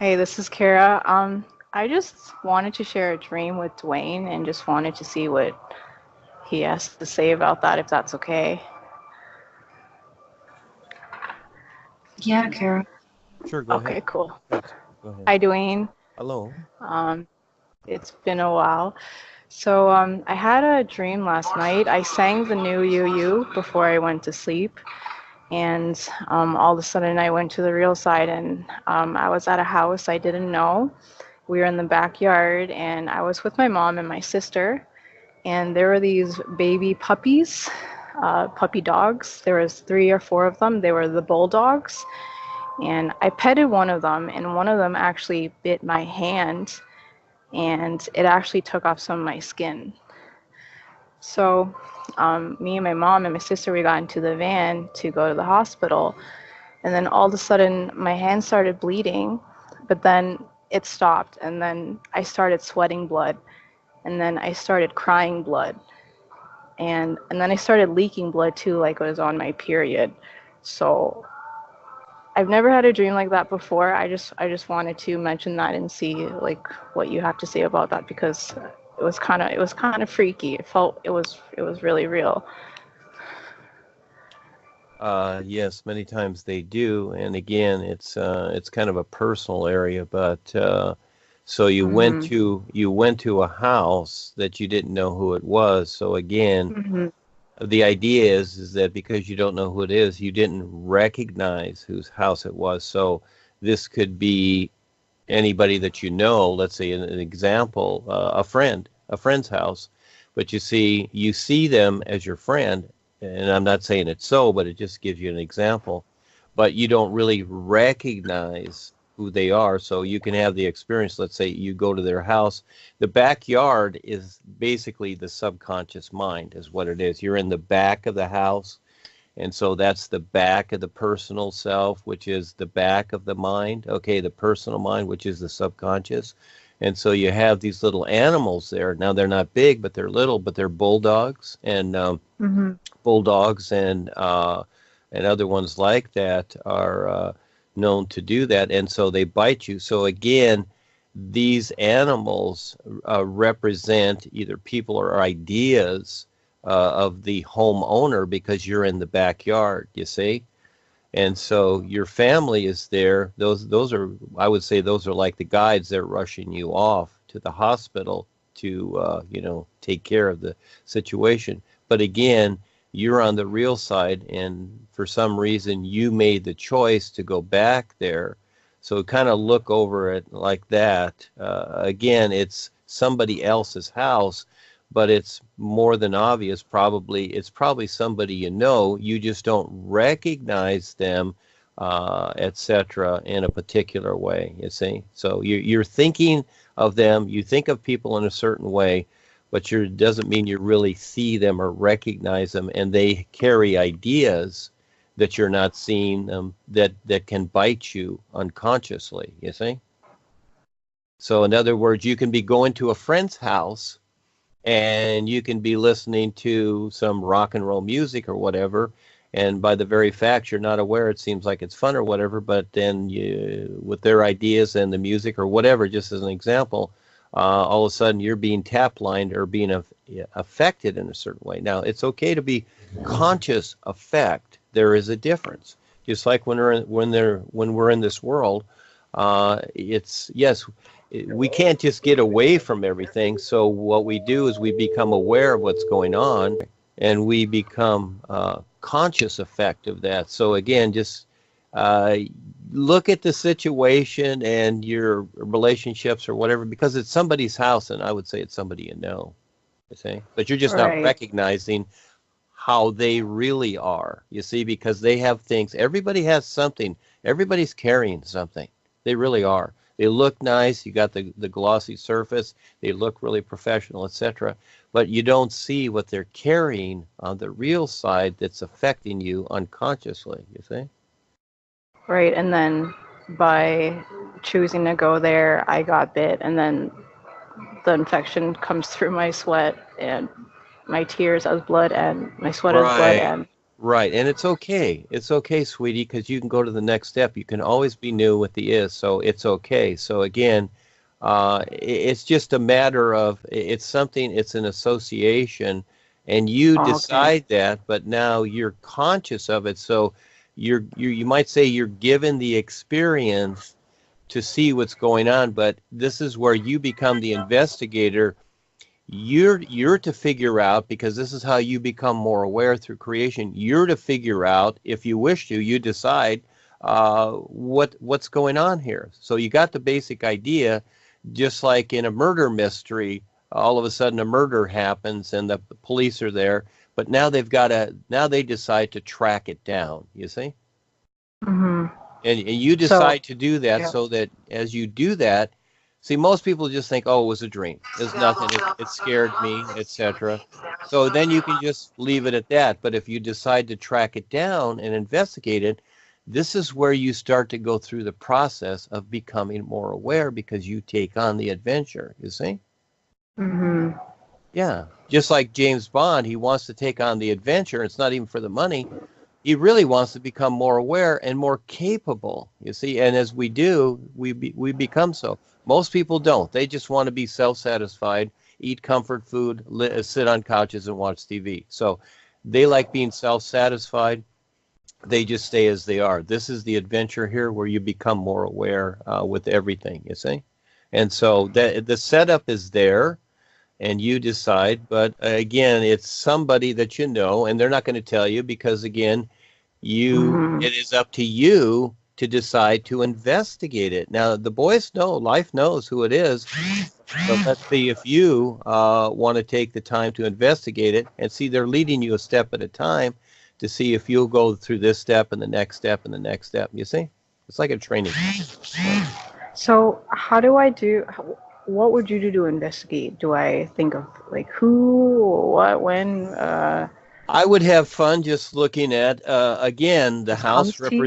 Hey, this is Kara. I just wanted to share a dream with Dwayne and just wanted to see what he has to say about that, if that's okay. Yeah, Kara. Sure, go ahead. Okay, cool. Please, go ahead. Hi, Dwayne. Hello. Um, it's been a while. I had a dream last night. I sang the new You before I went to sleep, and all of a sudden I went to the real side, and I was at a house I didn't know. We were in the backyard, and I was with my mom and my sister, and there were these baby puppies, puppy dogs. There was three or four of them. They were the bulldogs, and I petted one of them, and one of them actually bit my hand, and it actually took off some of my skin. So, me and my mom and my sister, we got into the van to go to the hospital, and then all of a sudden my hand started bleeding, but then it stopped, and then I started sweating blood, and then I started crying blood, and then I started leaking blood too, like it was on my period. So I've never had a dream like that before. I just wanted to mention that and see like what you have to say about that, because it was kind of freaky. It was really real. Yes, many times they do, and again, it's kind of a personal area, but so Mhm. you went to a house that you didn't know who it was. So again, Mhm. the idea is that because you don't know who it is, you didn't recognize whose house it was. So this could be anybody that you know. Let's say an example, a friend's house, but you see them as your friend, and I'm not saying it's so, but it just gives you an example. But you don't really recognize who they are, so you can have the experience. Let's say you go to their house. The backyard is basically the subconscious mind, is what it is. You're in the back of the house, and so that's the back of the personal self, which is the back of the mind. Okay, the personal mind, which is the subconscious. And so you have these little animals there. Now they're not big, but they're little, but they're bulldogs and Mhm. bulldogs and other ones like that are known to do that. And so they bite you. So again, these animals represent either people or ideas of the homeowner because you're in the backyard, you see? And so your family is there. Those are, I would say, those are like the guides. They're rushing you off to the hospital to take care of the situation. But again, you're on the real side, and for some reason you made the choice to go back there. So kind of look over it like that. Again, it's somebody else's house, but it's more than obvious. It's probably somebody you know. You just don't recognize them, etc., in a particular way. You see, so you're thinking of them. You think of people in a certain way, but you doesn't mean you really see them or recognize them, and they carry ideas that you're not seeing them that can bite you unconsciously. You see. So in other words, you can be going to a friend's house and you can be listening to some rock and roll music or whatever, and by the very fact you're not aware, it seems like it's fun or whatever, but then you, with their ideas and the music or whatever, just as an example, all of a sudden you're being tap lined or being affected in a certain way. Now it's okay to be conscious affect. There is a difference, just like when we're in this world. It's yes, we can't just get away from everything. So what we do is we become aware of what's going on, and we become conscious effect of that. So again, just uh, look at the situation and your relationships or whatever, because it's somebody's house, and I would say it's somebody you know. You see, but you're just not Right. recognizing how they really are. You see, because they have things. Everybody has something. Everybody's carrying something. They really are. They look nice. You got the glossy surface. They look really professional, etc. But you don't see what they're carrying on the real side that's affecting you unconsciously. You see? Right. And then by choosing to go there, I got bit, and then the infection comes through my sweat and my tears as blood and my sweat as blood Right. and Right, and it's okay. It's okay, sweetie, because you can go to the next step. You can always be new with the is, so it's okay. So again, it's just a matter of it's something. It's an association, and you Oh, okay. decide that. But now you're conscious of it, so you might say you're given the experience to see what's going on. But this is where you become the investigator. You're to figure out, because this is how you become more aware through creation. You're to figure out, if you wish to, you decide what's going on here. So you got the basic idea, just like in a murder mystery. All of a sudden a murder happens and the police are there, but now now they decide to track it down, you see. Mhm. And you So, decide to do that, yeah. so that as you do that, see, most people just think, oh, it was a dream. There's nothing. It scared me, etc. So then you can just leave it at that. But if you decide to track it down and investigate it, this is where you start to go through the process of becoming more aware, because you take on the adventure, you see? Mhm. Yeah. Just like James Bond, he wants to take on the adventure. It's not even for the money. He really wants to become more aware and more capable, you see. And as we do, we become so. Most people don't. They just want to be self-satisfied, eat comfort food, sit on couches and watch TV. So they like being self-satisfied. They just stay as they are. This is the adventure here, where you become more aware with everything, you see. And so the setup is there, and you decide. But again, it's somebody that you know, and they're not going to tell you, because again, Mhm. it is up to you to decide to investigate it. Now the boys know, life knows who it is. So let's see if you want to take the time to investigate it, and see, they're leading you a step at a time to see if you'll go through this step and the next step and the next step. You see, it's like a training. So, how do I do? What would you do to investigate? Do I think of like who, what, when? I would have fun just looking at, again, Just comes to you?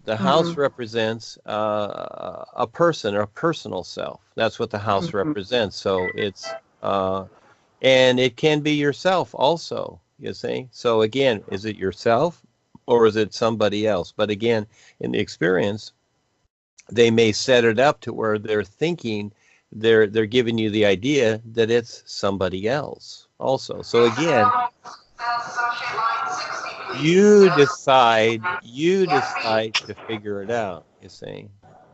the Mm-hmm. house represents a person, or a personal self. That's what the house Mm-hmm. represents. So it's, and it can be yourself also, you see. So again, is it yourself or is it somebody else? But again, in the experience, they may set it up to where they're thinking, they're giving you the idea that it's somebody else also. So again, you decide to figure it out, you see.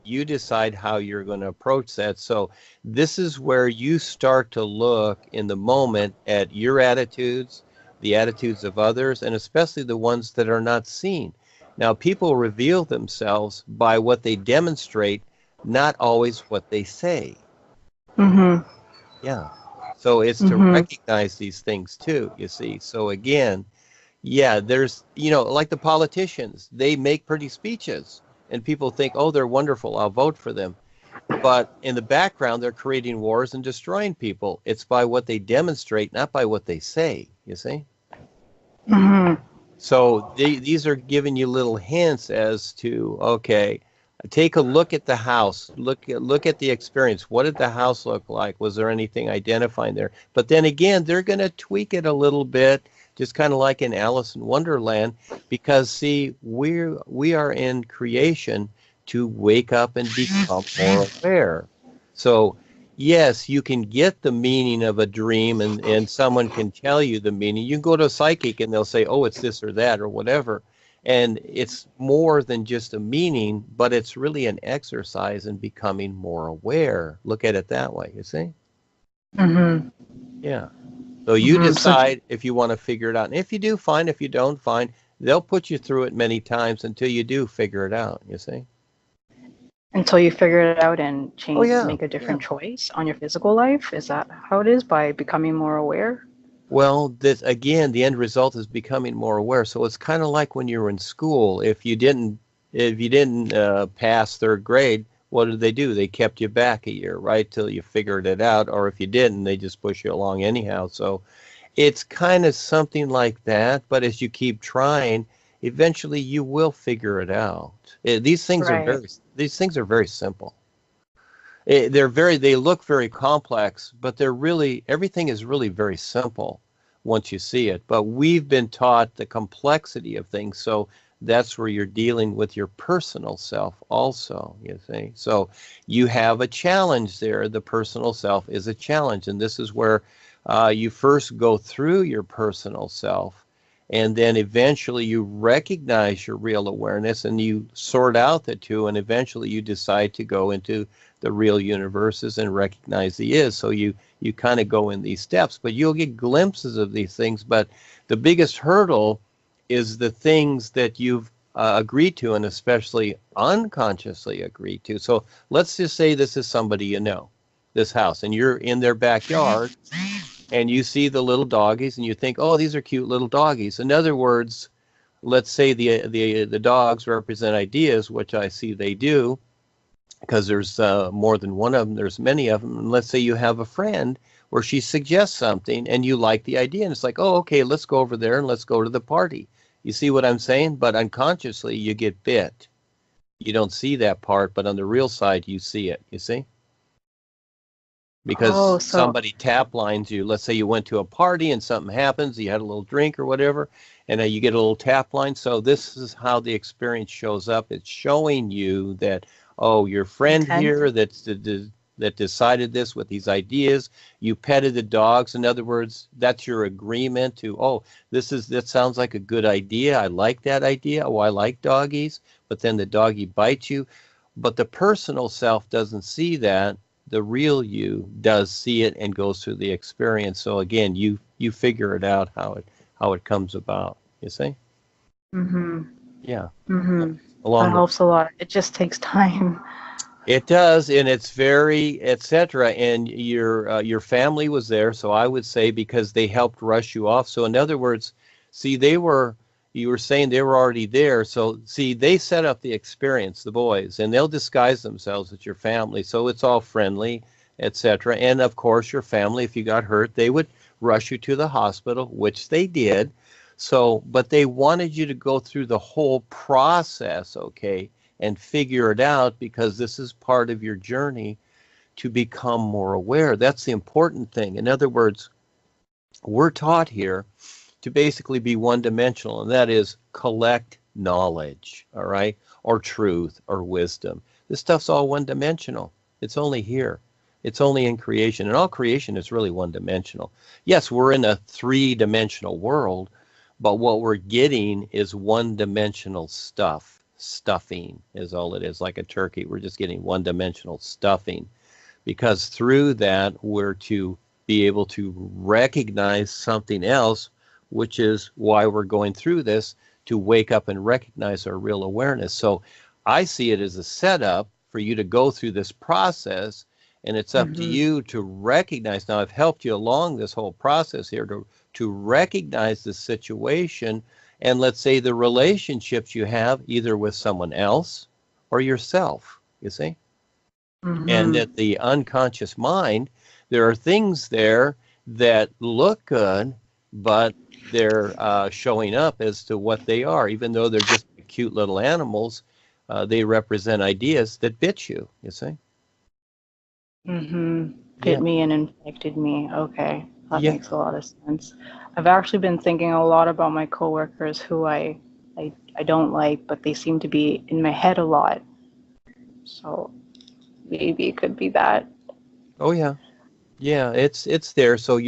You decide how you're going to approach that. So this is where you start to look in the moment at your attitudes, the attitudes of others, and especially the ones that are not seen. Now, people reveal themselves by what they demonstrate, not always what they say. Mm-hmm. Yeah. So it's to Mm-hmm. recognize these things too, you see. So again, yeah, there's, like the politicians, they make pretty speeches and people think, oh, they're wonderful, I'll vote for them. But in the background, they're creating wars and destroying people. It's by what they demonstrate, not by what they say, you see? Mm-hmm. So these are giving you little hints as to, okay, take a look at the house, look at the experience. What did the house look like? Was there anything identifying there? But then again, they're going to tweak it a little bit, just kind of like in Alice in Wonderland, because see, we are in creation to wake up and become more aware. So yes, you can get the meaning of a dream, and someone can tell you the meaning. You can go to a psychic and they'll say, oh, it's this or that or whatever. And it's more than just a meaning, but it's really an exercise in becoming more aware. Look at it that way, you see? Mm-hmm. Yeah. So you Mm-hmm. So decide if you want to figure it out. And if you do, fine. If you don't, fine. They'll put you through it many times until you do figure it out, you see? until you figure it out and Oh, change, yeah. make a Yeah. different choice on your physical life, is that how it is by becoming more aware? Well, this again, the end result is becoming more aware. So it's kind of like when you were in school. If you didn't pass third grade, what did they do? They kept you back a year, right, till you figured it out. Or if you didn't, they just push you along anyhow. So it's kind of something like that. But as you keep trying, eventually you will figure it out. Right. These things are very simple. They look very complex, but everything is really very simple once you see it. But we've been taught the complexity of things, so that's where you're dealing with your personal self also, you see. So you have a challenge there. The personal self is a challenge, and this is where you first go through your personal self, and then eventually you recognize your real awareness and you sort out the two, and eventually you decide to go into the real universes and recognize the is. So you kind of go in these steps, but you'll get glimpses of these things. But the biggest hurdle is the things that you've agreed to, and especially unconsciously agreed to. So let's just say this is somebody you know, this house, and you're in their backyard, and you see the little doggies, and you think, oh, these are cute little doggies. In other words, let's say the dogs represent ideas, which I see they do, because there's more than one of them, there's many of them. And let's say you have a friend where she suggests something and you like the idea, and it's like, oh, okay, let's go over there and let's go to the party. You see what I'm saying? But unconsciously you get bit. You don't see that part, but on the real side you see it, you see? Because somebody tap lines you. Let's say you went to a party and something happens, you had a little drink or whatever, and you get a little tap line. So this is how the experience shows up. It's showing you that, oh, your friend here that decided this with these ideas, you petted the dogs. In other words, that's your agreement to, oh, that sounds like a good idea. I like that idea. Oh, I like doggies. But then the doggy bites you. But the personal self doesn't see that. The real you does see it and goes through the experience. So again, you figure it out how it comes about. You see? Mm-hmm. Yeah. Mm-hmm. That helps a lot. It just takes time. It does, and it's very etc. And your family was there, so I would say because they helped rush you off. So in other words, see, you were saying they were already there. So see, they set up the experience, the boys, and they'll disguise themselves as your family. So it's all friendly, etc. And of course, your family, if you got hurt, they would rush you to the hospital, which they did. So, but they wanted you to go through the whole process, okay, and figure it out, because this is part of your journey to become more aware. That's the important thing. In other words, we're taught here to basically be one-dimensional, and that is collect knowledge, all right, or truth or wisdom. This stuff's all one-dimensional. It's only here. It's only in creation, and all creation is really one-dimensional. Yes, we're in a three-dimensional world, but what we're getting is one-dimensional stuff. Stuffing is all it is, like a turkey. We're just getting one-dimensional stuffing, because through that we're to be able to recognize something else, which is why we're going through this, to wake up and recognize our real awareness. So I see it as a setup for you to go through this process, and it's up to you to recognize. Now, I've helped you along this whole process here to recognize the situation, and let's say the relationships you have either with someone else or yourself, you see? And at the unconscious mind, there are things there that look good, but they're showing up as to what they are. Even though they're just cute little animals, they represent ideas that bit you, you see? Bit me and infected me. Okay, that makes a lot of sense. I've actually been thinking a lot about my coworkers who I don't like, but they seem to be in my head a lot. So maybe it could be that. Oh yeah, yeah. It's there. So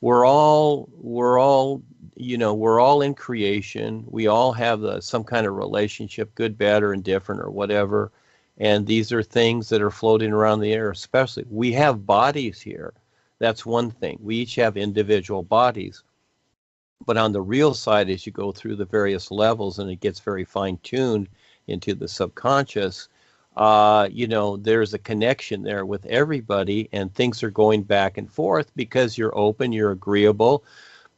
we're all we're all in creation. We all have some kind of relationship, good, bad, or indifferent, or whatever. And these are things that are floating around the air. Especially, we have bodies here. That's one thing. We each have individual bodies. But on the real side, as you go through the various levels and it gets very fine-tuned into the subconscious, there's a connection there with everybody, and things are going back and forth because you're open, you're agreeable,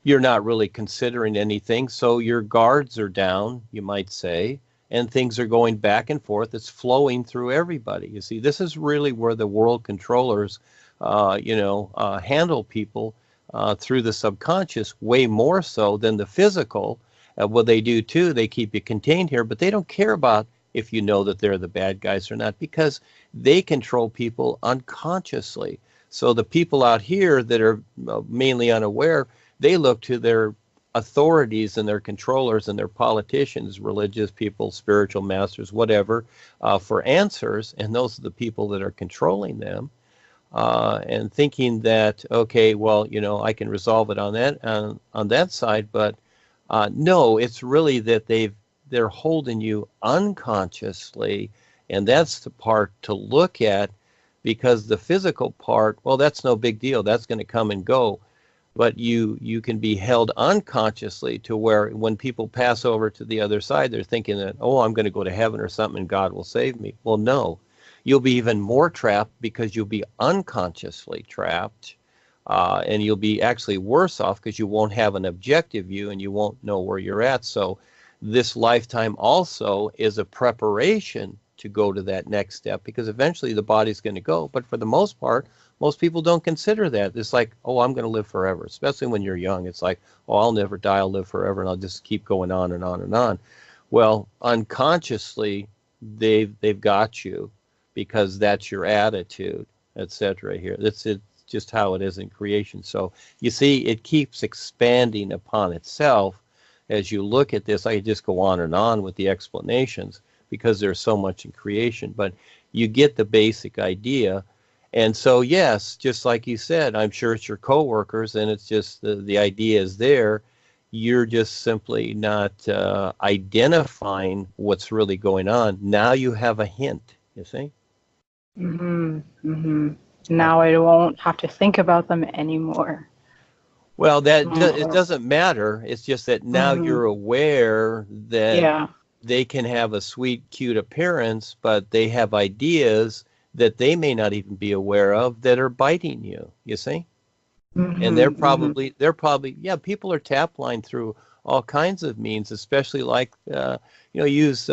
you're not really considering anything, so your guards are down, you might say, and things are going back and forth. It's flowing through everybody. You see, this is really where the world controllers, handle people through the subconscious way more so than the physical. What they do too, they keep you contained here, but they don't care about if you know that they're the bad guys or not, because they control people unconsciously. So the people out here that are mainly unaware, they look to their authorities and their controllers and their politicians, religious people, spiritual masters, whatever, for answers. And those are the people that are controlling them, and thinking that, okay, well, I can resolve it on that side. But no, it's really that they're holding you unconsciously, and that's the part to look at, because the physical part, well, that's no big deal. That's going to come and go. But you can be held unconsciously to where when people pass over to the other side, they're thinking that, oh, I'm going to go to heaven or something and God will save me. Well, no, you'll be even more trapped because you'll be unconsciously trapped, and you'll be actually worse off because you won't have an objective view and you won't know where you're at. So this lifetime also is a preparation to go to that next step, because eventually the body's going to go. But for the most part, most people don't consider that. It's like, oh, I'm going to live forever, especially when you're young. It's like, oh, I'll never die, I'll live forever, and I'll just keep going on and on and on. Well, unconsciously, they've got you, because that's your attitude, etc. Here, it's just how it is in creation. So you see, it keeps expanding upon itself as you look at this. I could just go on and on with the explanations, because there's so much in creation, but you get the basic idea. And so, yes, just like you said, I'm sure it's your coworkers, and it's just the idea is there. You're just simply not identifying what's really going on. Now you have a hint, you see? Mm-hmm. Mm-hmm. Now I won't have to think about them anymore. Well, it doesn't matter. It's just that now you're aware that they can have a sweet, cute appearance, but they have ideas that they may not even be aware of that are biting you, you see? And they're probably, people are tap line through all kinds of means, especially like, use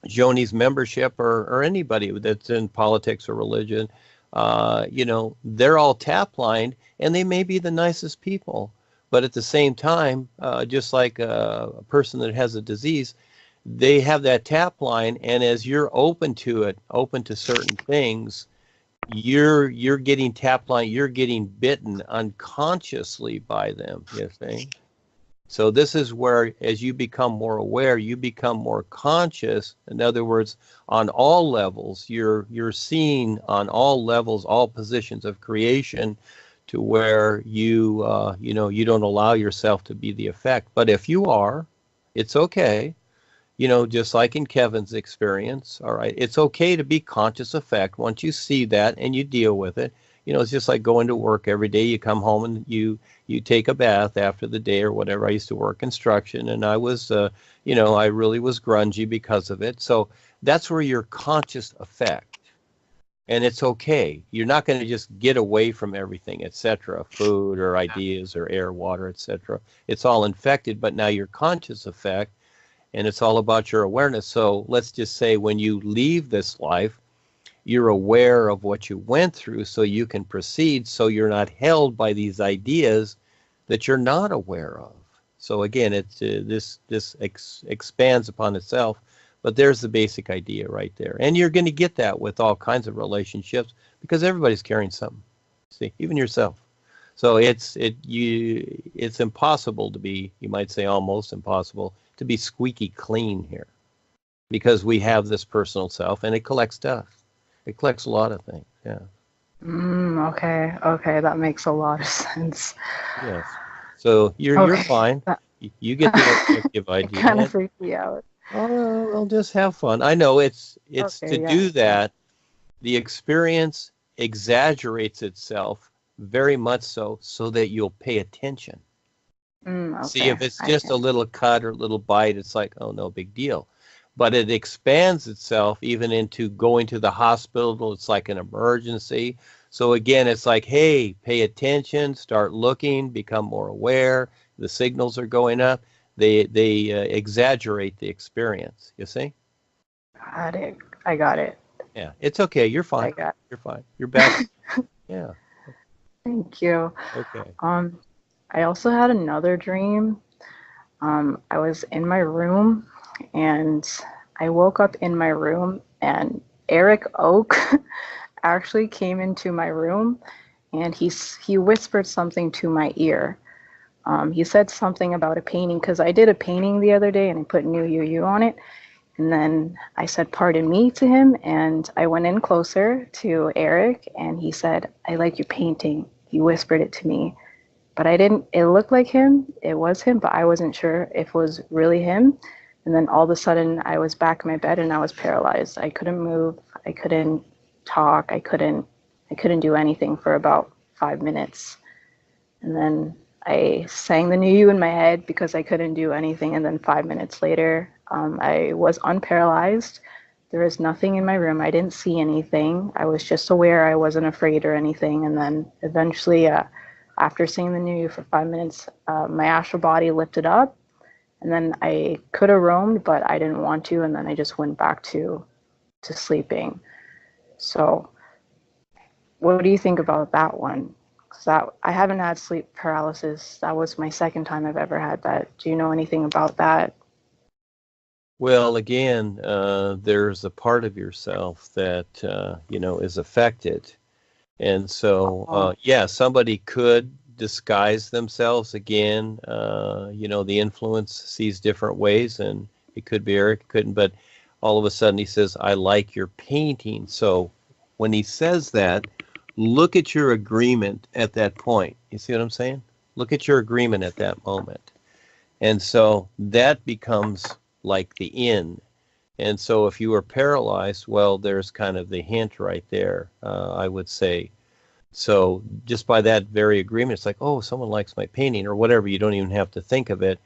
Joni's membership or anybody that's in politics or religion. They're all tap lined, and they may be the nicest people. But at the same time, just like a person that has a disease, they have that tap line, and as you're open to it, open to certain things, you're getting tap line, you're getting bitten unconsciously by them, you see? So this is where, as you become more aware, you become more conscious. In other words, on all levels, you're seeing on all levels, all positions of creation, to where you don't allow yourself to be the effect. But if you are, it's okay. Just like in Kevin's experience, all right, it's okay to be conscious effect once you see that and you deal with it. It's just like going to work every day. You come home and you take a bath after the day or whatever. I used to work construction, and I was, I really was grungy because of it. So that's where your conscious effect, and it's okay. You're not going to just get away from everything, etc., food or ideas or air, water, etc. It's all infected, but now your conscious effect, and it's all about your awareness. So let's just say when you leave this life, you're aware of what you went through, so you can proceed, so you're not held by these ideas that you're not aware of. So again, it's this expands upon itself, but there's the basic idea right there. And you're going to get that with all kinds of relationships, because everybody's carrying something. See, even yourself. So it's impossible to be, you might say almost impossible, to be squeaky clean here, because we have this personal self, and it collects stuff. It collects a lot of things, yeah. Okay, that makes a lot of sense. Yes. So you're fine. You get the objective idea. It kind of freaked me out. Oh, well, just have fun. I know it's do that. The experience exaggerates itself very much so that you'll pay attention. See, if it's just a little cut or a little bite, it's like, oh, no big deal. But it expands itself even into going to the hospital. It's like an emergency. So again, it's like, hey, pay attention, start looking, become more aware. The signals are going up. They exaggerate the experience. You see? Got it. I got it. Yeah, it's okay. You're fine. You're fine. You're back. Yeah. Thank you. Okay. I also had another dream. I was in my room, and I woke up in my room, and Eric Oak actually came into my room, and he whispered something to my ear. He said something about a painting because I did a painting the other day and I put new UU on it. And then I said, pardon me to him. And I went in closer to Eric and he said, I like your painting. He whispered it to me, but I didn't, it looked like him. It was him, but I wasn't sure if it was really him. And then all of a sudden I was back in my bed and I was paralyzed. I couldn't move. I couldn't talk. I couldn't do anything for about 5 minutes. And then I sang the new you in my head because I couldn't do anything. And then 5 minutes later, I was unparalyzed. There was nothing in my room. I didn't see anything. I was just aware. I wasn't afraid or anything. And then eventually, after seeing the new you for 5 minutes, my astral body lifted up. And then I could have roamed, but I didn't want to. And then I just went back to sleeping. So what do you think about that one? Because I haven't had sleep paralysis. That was my second time I've ever had that. Do you know anything about that? Well, again, there's a part of yourself that, is affected. And so, yeah, somebody could disguise themselves again. The influence sees different ways, and it could be Eric, couldn't, but all of a sudden he says, I like your painting. So when he says that, look at your agreement at that point. You see what I'm saying? Look at your agreement at that moment. And so that becomes like the in. And so if you are paralyzed, well, there's kind of the hint right there, I would say. So just by that very agreement, it's like, oh, someone likes my painting or whatever. You don't even have to think of it.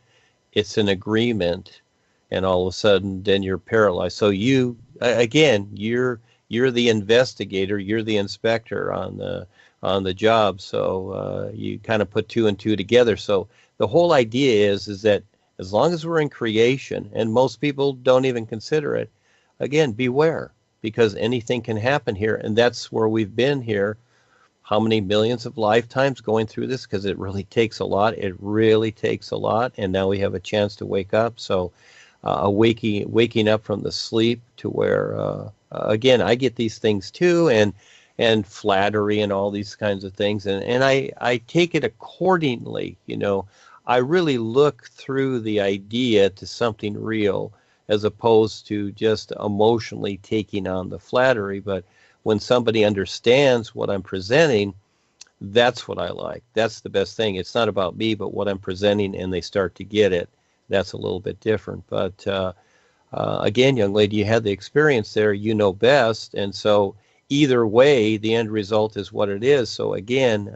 It's an agreement. And all of a sudden, then you're paralyzed. So you, again, you're the investigator. You're the inspector on the job. So you kind of put two and two together. So the whole idea is that as long as we're in creation, and most people don't even consider it, again, beware, because anything can happen here. And that's where we've been here. How many millions of lifetimes going through this? Because it really takes a lot. It really takes a lot. And now we have a chance to wake up. So waking up from the sleep to where, again, I get these things too, and flattery and all these kinds of things. And I take it accordingly, I really look through the idea to something real as opposed to just emotionally taking on the flattery. But when somebody understands what I'm presenting, that's what I like. That's the best thing. It's not about me, but what I'm presenting, and they start to get it. That's a little bit different. But again, young lady, you had the experience there. You know best. And so either way, the end result is what it is. So again,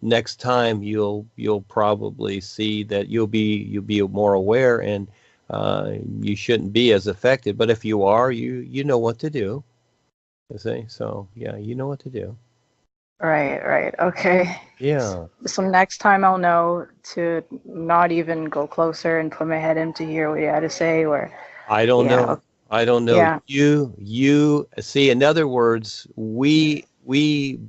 next time you'll probably see that you'll be more aware, and you shouldn't be as affected. But if you are, you know what to do. You see? So yeah, you know what to do. Right. Okay. Yeah. So next time I'll know to not even go closer and put my head in to hear what you had to say, or I don't yeah, know. I don't know. Yeah. You see, in other words, we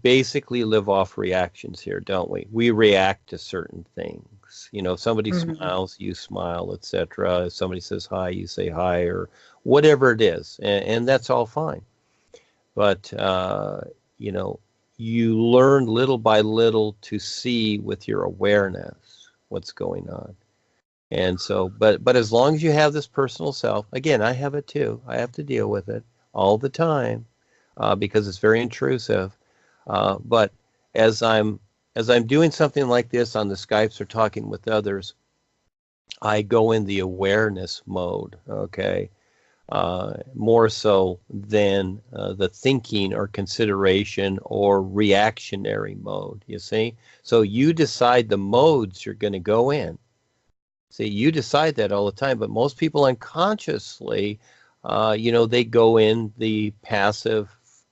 basically live off reactions here, don't we? We react to certain things. If somebody smiles, you smile, etc. If somebody says hi, you say hi, or whatever it is, and that's all fine. But you learn little by little to see with your awareness what's going on. And so, but as long as you have this personal self, again, I have it too. I have to deal with it all the time because it's very intrusive. But as I'm doing something like this on the Skypes or talking with others, I go in the awareness mode. Okay. More so than the thinking or consideration or reactionary mode, you see? So you decide the modes you're going to go in. See, you decide that all the time, but most people unconsciously, they go in the passive,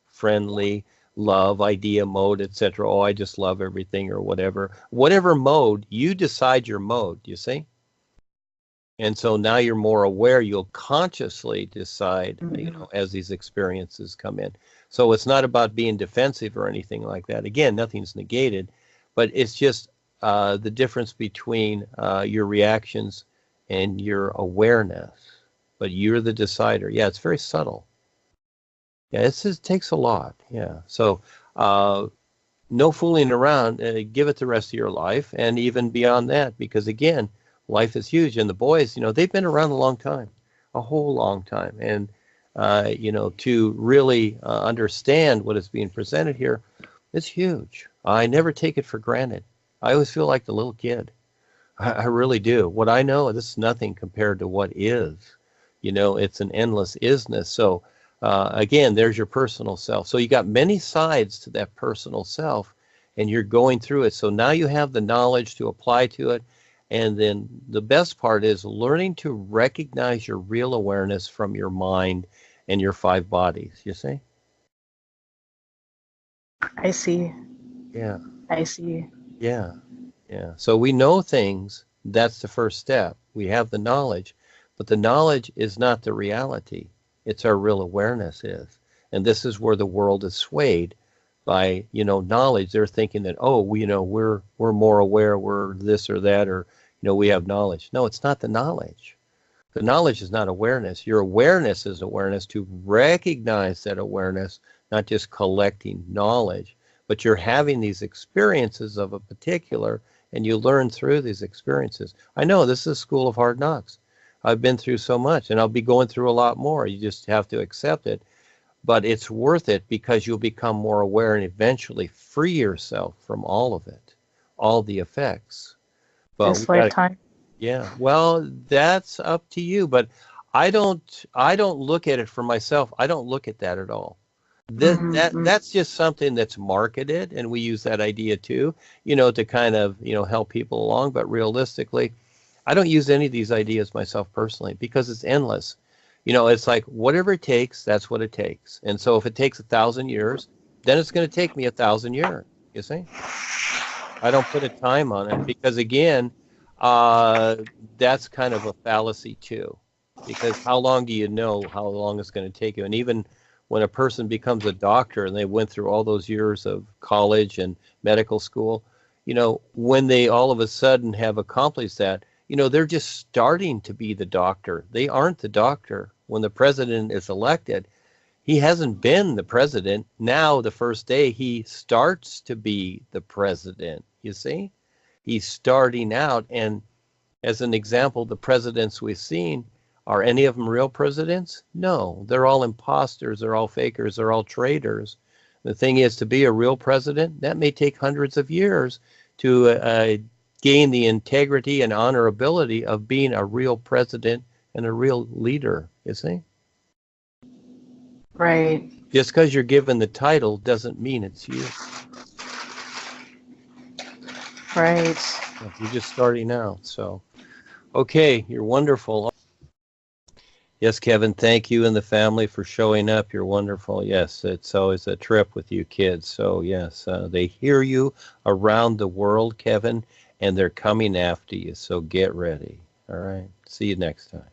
friendly, love, idea mode, etc. Oh, I just love everything or whatever. Whatever mode, you decide your mode, you see? And so now you're more aware. You'll consciously decide, as these experiences come in. So it's not about being defensive or anything like that. Again, nothing's negated, but it's just the difference between your reactions and your awareness. But you're the decider. Yeah, it's very subtle. Yeah, it takes a lot. Yeah. So no fooling around. Give it the rest of your life, and even beyond that, because again, life is huge. And the boys, they've been around a long time, a whole long time. And, to really understand what is being presented here, it's huge. I never take it for granted. I always feel like the little kid. I really do. What I know, this is nothing compared to what is. It's an endless isness. So, again, there's your personal self. So you got many sides to that personal self, and you're going through it. So now you have the knowledge to apply to it. And then the best part is learning to recognize your real awareness from your mind and your 5 bodies, you see? I see. Yeah. I see. Yeah. Yeah. So we know things. That's the first step. We have the knowledge, but the knowledge is not the reality. It's our real awareness is. And this is where the world is swayed by, knowledge. They're thinking that, oh, we're more aware, we're this or that, or, we have knowledge. No, it's not the knowledge. The knowledge is not awareness. Your awareness is awareness, to recognize that awareness, not just collecting knowledge, but you're having these experiences of a particular, and you learn through these experiences. I know this is a school of hard knocks. I've been through so much, and I'll be going through a lot more. You just have to accept it. But it's worth it, because you'll become more aware and eventually free yourself from all of it, all the effects. But This lifetime. yeah, well, that's up to you. But I don't look at it for myself. I don't look at that at all. That's just something that's marketed, and we use that idea too, to kind of, help people along. But realistically, I don't use any of these ideas myself personally, because it's endless. It's like whatever it takes, that's what it takes. And so if it takes 1,000 years, then it's going to take me 1,000 years. You see? I don't put a time on it, because again, that's kind of a fallacy too. Because how long do you know how long it's going to take you? And even when a person becomes a doctor and they went through all those years of college and medical school, when they all of a sudden have accomplished that, they're just starting to be the doctor. They aren't the doctor. When the president is elected, he hasn't been the president. Now, the first day, he starts to be the president. You see? He's starting out. And as an example, the presidents we've seen, are any of them real presidents? No, they're all imposters. They're all fakers. They're all traitors. The thing is, to be a real president, that may take hundreds of years to gain the integrity and honorability of being a real president and a real leader, you see? Right. Just because you're given the title doesn't mean it's you. Right. You're just starting out. So, okay, you're wonderful. Yes, Kevin, thank you and the family for showing up. You're wonderful. Yes, it's always a trip with you kids. So, yes, they hear you around the world, Kevin, and they're coming after you. So get ready. All right. See you next time.